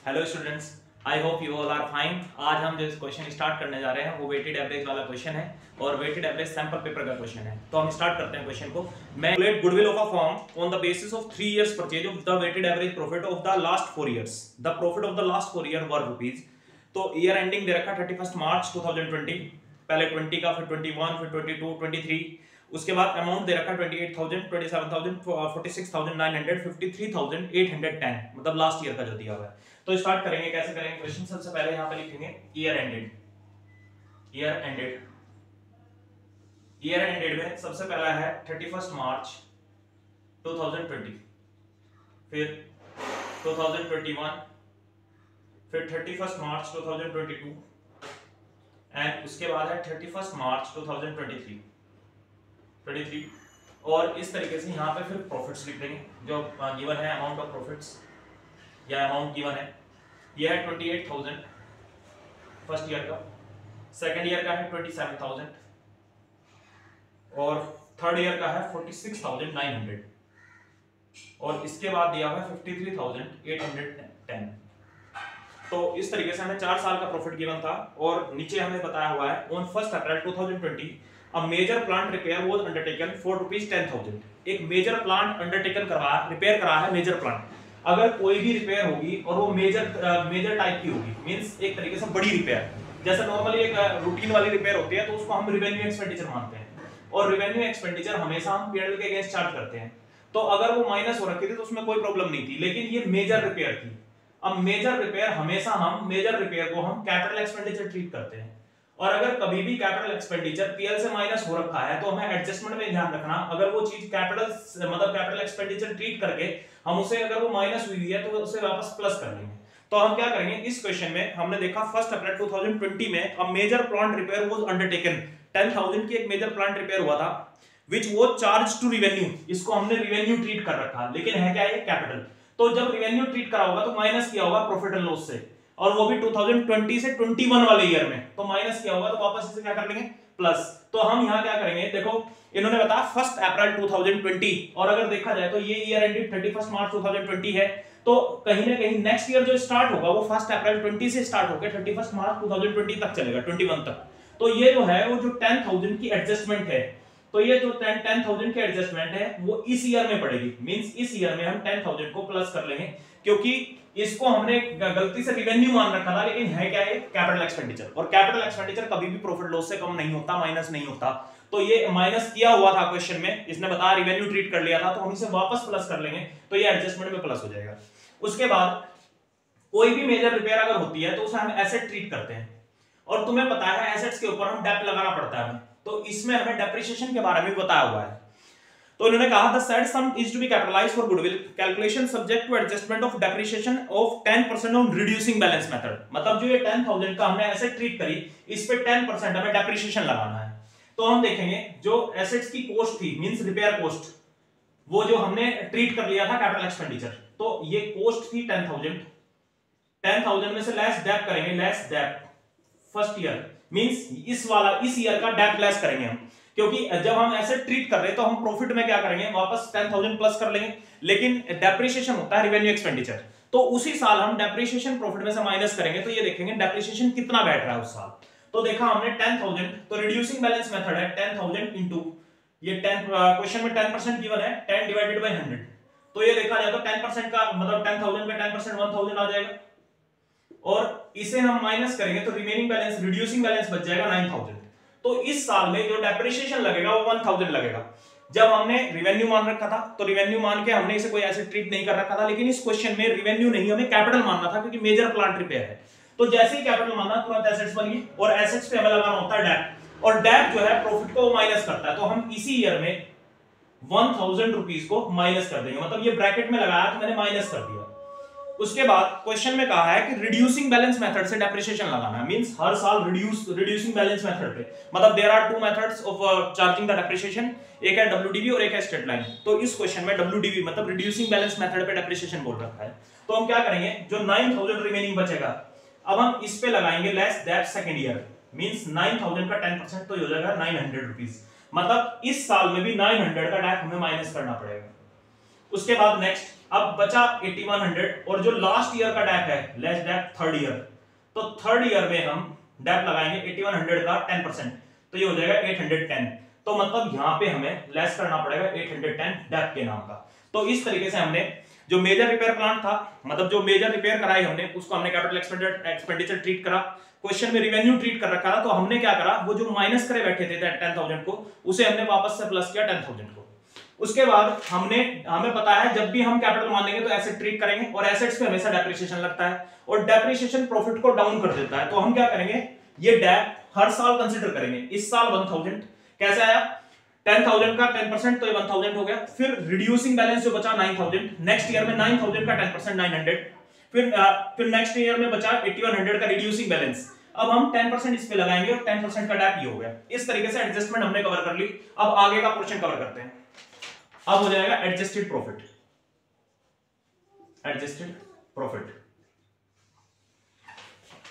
Hello students, I hope you all are fine. आज हम जो क्वेश्चन स्टार्ट करने जा रहे हैं वो वेटेड एवरेज वाला क्वेश्चन है और वेटेड एवरेज सैंपल पेपर का क्वेश्चन है। तो हम स्टार्ट करते हैं क्वेश्चन को। Calculate goodwill of a firm on the basis of 3 years purchase of the weighted average profit of the last 4 years. The profit of the last 4 year were rupees. तो year ending दे रखा 31 March 2020, पहले 20 का, फिर 21, फिर 22, 23। उसके बाद amount दे रखा 28,000, 27,000, 46,900, 53,810, मतलब लास्ट ईयर का जो दिया हुआ है। तो स्टार्ट करेंगे, कैसे करेंगे क्वेश्चन। सबसे पहले यहां पे लिखेंगे year ended. Year ended year ended में सबसे पहला है 31 मार्च 2020, फिर 2021, फिर 31 मार्च 2022 एंड उसके बाद है 31 मार्च 2023 और इस तरीके से यहाँ पे फिर प्रॉफिट्स लिख देंगे जो गिवन है, अमाउंट ऑफ प्रॉफिट्स या अमाउंट गिवन है। यह है 28,000 फर्स्ट ईयर का, सेकंड ईयर का है 27,000 और थर्ड ईयर का है 46,900 और इसके बाद दिया हुआ है 53,810। तो इस तरीके से हमें 4 साल का प्रॉफिट गिवन था और नीचे हमें बताया हुआ है on 1 April 2020 a major plant repair was undertaken for ₹10,000। एक मेजर प्लांट अंडरटेकन रिपेयर करा है मेजर प्लांट। अगर कोई भी रिपेयर होगी और वो मेजर टाइप की होगी, मींस एक तरीके से बड़ी रिपेयर, जैसे नॉर्मली एक रूटीन वाली रिपेयर होती है तो उसको हम रिवेन्यू एक्सपेंडिचर मानते हैं और रिवेन्यू एक्सपेंडिचर हमेशा हम पीएनएल के अगेंस्ट चार्ज करते हैं। तो अगर वो माइनस हो रखी थी तो उसमें कोई प्रॉब्लम नहीं थी, लेकिन ये मेजर रिपेयर थी। अब मेजर रिपेयर हमेशा हम मेजर रिपेयर को हम कैपिटल एक्सपेंडिचर ट्रीट करते हैं और अगर कभी भी कैपिटल एक्सपेंडिचर पीएल से माइनस हो रखा है तो हमें एडजस्टमेंट में ध्यान रखना, अगर वो चीज कैपिटल एक्सपेंडिचर ट्रीट करके हम उसे, अगर वो माइनस हुई है तो उसे वापस प्लस कर लेंगे। तो हम क्या करेंगे, इस क्वेश्चन में हमने देखा 1 अप्रैल 2020 में a major plant repair was undertaken, 10,000 की एक मेजर प्लांट रिपेयर हुआ था which was charge to revenue. इसको हमने रिवेन्यू ट्रीट कर रखा, लेकिन है क्या ये कैपिटल। तो जब रिवेन्यू ट्रीट करा होगा तो माइनस किया होगा प्रॉफिट एंड लॉस से, और वो भी 2020 से 21 वाले ईयर में, तो माइनस किया होगा तो वापस इसे क्या कर लेंगे, प्लस। तो हम यहां क्या करेंगे, देखो इन्होंने बताया 1 अप्रैल 2020 और अगर देखा जाए तो ये ईयर एंडेड 31 मार्च 2020 है, तो कहीं ना कहीं नेक्स्ट ईयर जो स्टार्ट होगा वो 1 अप्रैल 20 से स्टार्ट होकर 31 मार्च 2020 तक चलेगा, 21 तक। तो ये जो है वो जो 10,000 की एडजस्टमेंट है, तो ये जो 10,000 की एडजस्टमेंट है वो इस ईयर में पड़ेगी, मींस इस ईयर में हम 10,000 को प्लस कर लेंगे, क्योंकि इसको हमने गलती से रिवेन्यू मान रखा था, लेकिन है क्या है कैपिटल एक्सपेंडिचर, और कैपिटल एक्सपेंडिचर कभी भी प्रॉफिट लॉस से कम नहीं होता, माइनस नहीं होता। तो ये माइनस किया हुआ था क्वेश्चन में, इसने बताया रिवेन्यू ट्रीट कर लिया था, तो हम इसे वापस प्लस कर लेंगे तो ये एडजस्टमेंट में प्लस हो जाएगा। उसके बाद कोई भी मेजर रिपेयर अगर होती है तो उसे हम एसेट ट्रीट करते हैं, और तुम्हें पता है एसेट्स के ऊपर हम डेप्ट लगाना पड़ता है हमें, तो इसमें हमें डेप्रिसिएशन के बारे में बताया हुआ है। तो इन्होंने कहा the said sum is to be capitalised for goodwill calculation subject to adjustment of depreciation of 10% on reducing balance method. मतलब जो ये 10,000 का हमने एसेट ट्रीट करी, इस पे 10% हमें डेप्रिसिएशन लगाना है। तो हम देखेंगे जो एसेट्स की कॉस्ट थी, मींस रिपेयर कॉस्ट, वो जो हमने ट्रीट कर लिया था कैपिटल एक्सपेंडिचर, तो ये कॉस्ट थी 10,000 में से लेस डेप्ट करेंगे, लेस डेप्ट फर्स्ट ईयर, मींस इस ईयर का डेप्ट लेस करेंगे हम, क्योंकि जब हम ऐसे ट्रीट कर रहे हैं तो हम प्रॉफिट में क्या करेंगे, वापस 10,000 प्लस कर लेंगे, लेकिन डेप्रिसिएशन होता है रिवेन्यू एक्सपेंडिचर, तो उसी साल हम डेप्रिसिएशन प्रॉफिट में से माइनस करेंगे, तो ये देखेंगे डेप्रिसिएशन कितना बैठ रहा है उस साल। तो देखा हमने 10,000, तो रिड्यूसिंग बैलेंस मेथड है 10,000 इंटू ये 10, क्वेश्चन में 10% गिवन है, 10 डिवाइडेड बाय 100, तो ये देखा जाए तो 10% का मतलब 10,000 में 10% 1,000 आ जाएगा, और इसे हम माइनस करेंगे तो रिमेनिंग बैलेंस, रिड्यूसिंग बैलेंस बच जाएगा 9,000। तो इस साल में जो डेप्रिसिएशन लगेगा वो 1,000 लगेगा। जब हमने रिवेन्यू मान रखा था तो रिवेन्यू मान के हमने इसे कोई एसेट ट्रीट नहीं कर रखा था, लेकिन इस क्वेश्चन में रिवेन्यू नहीं, हमें कैपिटल मानना था, क्योंकि मेजर प्लांट रिपेयर है। तो जैसे ही कैपिटल माना तुरंत एसेट्स बन गई, और एसेट्स पे हमें लगाना होता है डेप्ट, और डेप्ट जो है प्रॉफिट को माइनस करता है, तो हम इसी ईयर में 1,000 रुपीज को माइनस कर देंगे, मतलब ये ब्रैकेट में लगाया तो मैंने माइनस कर दिया। उसके बाद क्वेश्चन में कहा है कि रिड्यूसिंग बैलेंस मेथड से डेप्रिसिएशन लगाना है, मींस हर साल रिड्यूसिंग बैलेंस मेथड पे, मतलब there are 2 methods of charging the depreciation, एक है डब्ल्यूडीवी और एक है स्ट्रेट लाइन। तो इस क्वेश्चन में डब्ल्यूडीवी मतलब रिड्यूसिंग बैलेंस मेथड पे डेप्रिसिएशन बोल रखा है। तो हम क्या करेंगे, जो 9,000 रिमेनिंग बचेगा, अब हम इस पे लगाएंगे less that second year, means 9,000 का 10% तो हो जाएगा 900 रुपीस, मतलब इस साल में भी 900 का डेप्ट हमें माइनस करना पड़ेगा। उसके बाद नेक्स्ट अब बचा 8100 और जो लास्ट ईयर का डैप है लेस डैप थर्ड ईयर, तो थर्ड ईयर में हम डैप लगाएंगे 8100 का 10%, तो ये हो जाएगा 810। तो मतलब यहां पे हमें लेस करना पड़ेगा 810 डैप के नाम का। तो इस तरीके से हमने जो मेजर रिपेयर प्लांट था, मतलब जो मेजर रिपेयर कराई हमने, उसको हमने कैपिटल एक्सपेंडिचर ट्रीट करा, क्वेश्चन में रिवेन्यू ट्रीट कर रखा था, तो हमने क्या करा, वो जो माइनस करे बैठे थे 10,000 को, उसे हमने वापस से प्लस किया 10,000 को। उसके बाद हमें पता है जब भी हम कैपिटल मान लेंगे तो एसेट ट्रीट करेंगे, और एसेट्स पे हमेशा डेप्रिसिएशन लगता है, और डेप्रिसिएशन प्रॉफिट को डाउन कर देता है। तो हम क्या करेंगे, ये डेप हर साल कंसीडर करेंगे। इस साल 1000 कैसे आया, 10,000 का 10%, तो ये 1000 हो गया। फिर रिड्यूसिंग बैलेंस जो बचा 9000, नेक्स्ट ईयर में 9000 का 10% 900, फिर नेक्स्ट ईयर में बचा 8100 का रिड्यूसिंग बैलेंस। अब हम 10% इस पे लगाएंगे और 10% का डैप ये हो गया। इस तरीके से एडजस्टमेंट हमने कवर कर ली। अब आगे का पोर्शन कवर करते हैं। अब हो जाएगा adjusted profit. Adjusted profit,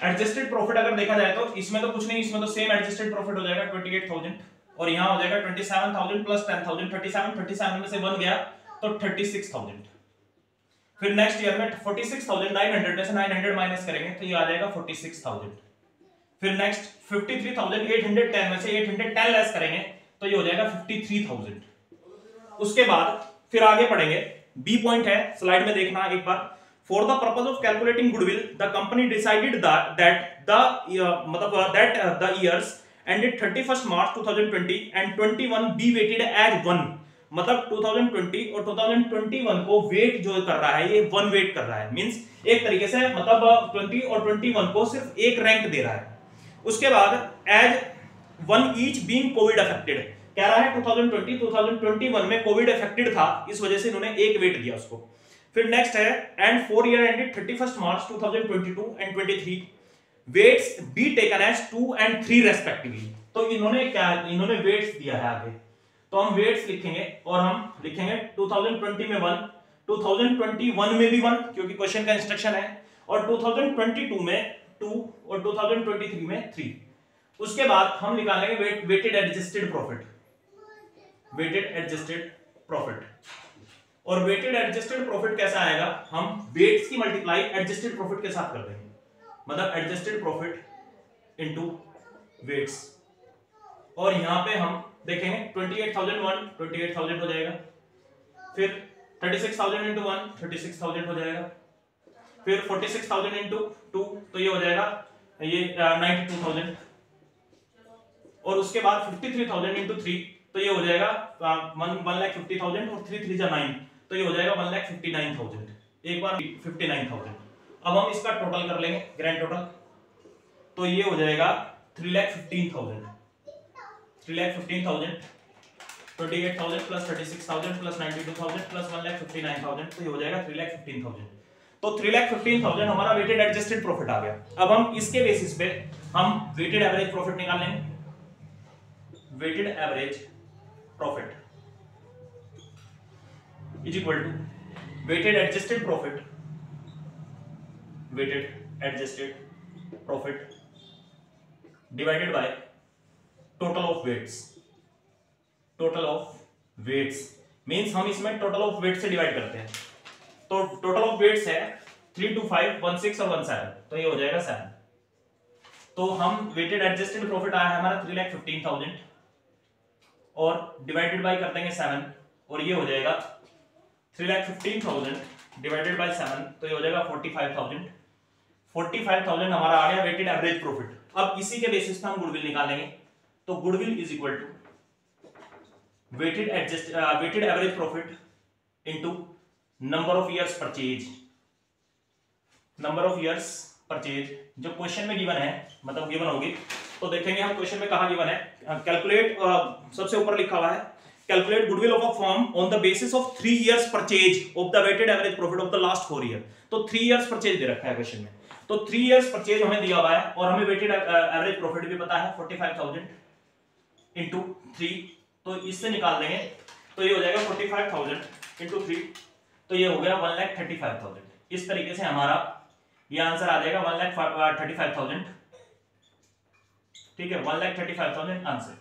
adjusted profit अगर देखा जाए तो इसमें तो कुछ नहीं, इसमें तो सेम एडजस्टेड प्रॉफिट हो जाएगा 28,000, और यहां हो जाएगा 27,000 प्लस 10,000, 37 में से 1 गया तो 36,000। फिर नेक्स्ट ईयर में 46,900 में से 900 माइनस करेंगे तो ये आ जाएगा 46,000। फिर नेक्स्ट 53,810 में से 810 लेस करेंगे तो ये हो जाएगा 53,000। उसके बाद फिर आगे पढ़ेंगे, बी पॉइंट है, स्लाइड में देखना एक बार। For the purpose of calculating goodwill the company decided that the years ended 31 March 2020 and 21 be weighted as 1। मतलब 2020 और 2021 को वेट जो कर रहा है, ये 1 वेट कर रहा है, मींस एक तरीके से मतलब 20 और 21 को सिर्फ एक रैंक दे रहा है। उसके बाद as 1 each being Covid affected कह रहा है, 2020 2021 में कोविड अफेक्टेड था, इस वजह से इन्होंने एक वेट दिया उसको। फिर नेक्स्ट है and 4 year ended 31 March 2022 and 23 weights be taken as 2 and 3 respectively. तो इन्होंने वेट्स दिया है आगे, तो हम वेट्स लिखेंगे और हम लिखेंगे 2020 में 1, 2021 में भी 1 क्योंकि क्वेश्चन का इंस्ट्रक्शन है, और 2022 में 2 और 2023 में 3। उसके बाद हम निकालेंगे weighted adjusted profit, weighted adjusted profit. और वेटेड एडजस्टेड प्रॉफिट कैसा आएगा, हम वेट्स की मल्टीप्लाई एडजस्टेड प्रॉफिट के साथ कर देंगे, मतलब एडजस्टेड प्रॉफिट इनटू वेट्स। और यहां पे हम देखेंगे 28,001 28,000 हो जाएगा, फिर 36,000 इंटू 1 36,000 हो जाएगा, फिर 46,000 इंटू 2 तो ये हो जाएगा ये 92,000, और उसके बाद 53,000 इंटू 3 तो ये हो जाएगा 1,50,000 और 3 3 जा 9 तो ये हो जाएगा 1,59,000, एक बार 59,000। अब हम इसका टोटल कर लेंगे, ग्रैंड टोटल, तो ये हो जाएगा 3,15,000 3,15,000 28,000 प्लस 36,000 प्लस 92,000 प्लस 1,59,000 तो ये हो जाएगा 3,15,000। तो 3,15,000 हमारा वेटेड एडजस्टेड प्रॉफिट आ गया। अब हम इसके बेसिस पे हम वेटेड एवरेज प्रॉफिट निकाल लेंगे। Weighted average profit is equal to weighted adjusted profit, weighted adjusted profit divided by total of weights. Total of weights means हम इसमें टोटल ऑफ वेट से डिवाइड करते हैं, तो टोटल ऑफ वेट्स है 3, 2, 5, 1, 6 और 1, 7 तो ये हो जाएगा 7। तो हम वेटेड एडजस्टेड प्रॉफिट आया है हमारा 3,15,000 और डिवाइडेड बाय कर देंगे 7 और ये हो जाएगा 3,15,000 डिवाइडेड बाय 7 तो ये हो जाएगा 45,000। 45,000 हमारा आ गया वेटेड एवरेज प्रॉफिट। अब इसी के बेसिस पे हम गुडविल निकालेंगे, तो goodwill is equal to weighted average profit into number of years purchase. Number of years purchase जो क्वेश्चन में गिवन है, मतलब गिवन होगी तो देखेंगे हम क्वेश्चन में कहां गिवन है। कैलकुलेट सबसे ऊपर लिखा हुआ है calculate goodwill of a firm on the basis of 3 years purchase of the weighted average profit of the last 4 year. तो 3 इयर्स परचेज दे रखा है क्वेश्चन में, तो 3 इयर्स परचेज हमें दिया हुआ है और हमें वेटेड एवरेज प्रॉफिट भी पता है 45,000 इंटू 3 तो इससे निकाल देंगे तो ये हो जाएगा 45,000 इंटू 3 तो ये हो गया 1,35,000। इस तरीके से हमारा ये आंसर आ जाएगा 1,35,000। ठीक है, 1,35,000 आंसर।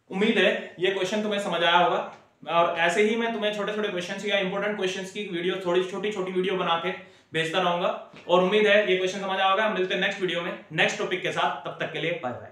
उम्मीद है ये क्वेश्चन तुम्हें समझ आया होगा। और ऐसे ही मैं तुम्हें छोटे छोटे क्वेश्चंस या इंपॉर्टेंट क्वेश्चंस की वीडियो, थोड़ी छोटी छोटी वीडियो बना के भेजता रहूंगा। और उम्मीद है ये क्वेश्चन समझ आओगे। हम मिलते हैं नेक्स्ट वीडियो में नेक्स्ट टॉपिक के साथ, तब तक के लिए बाय बाय।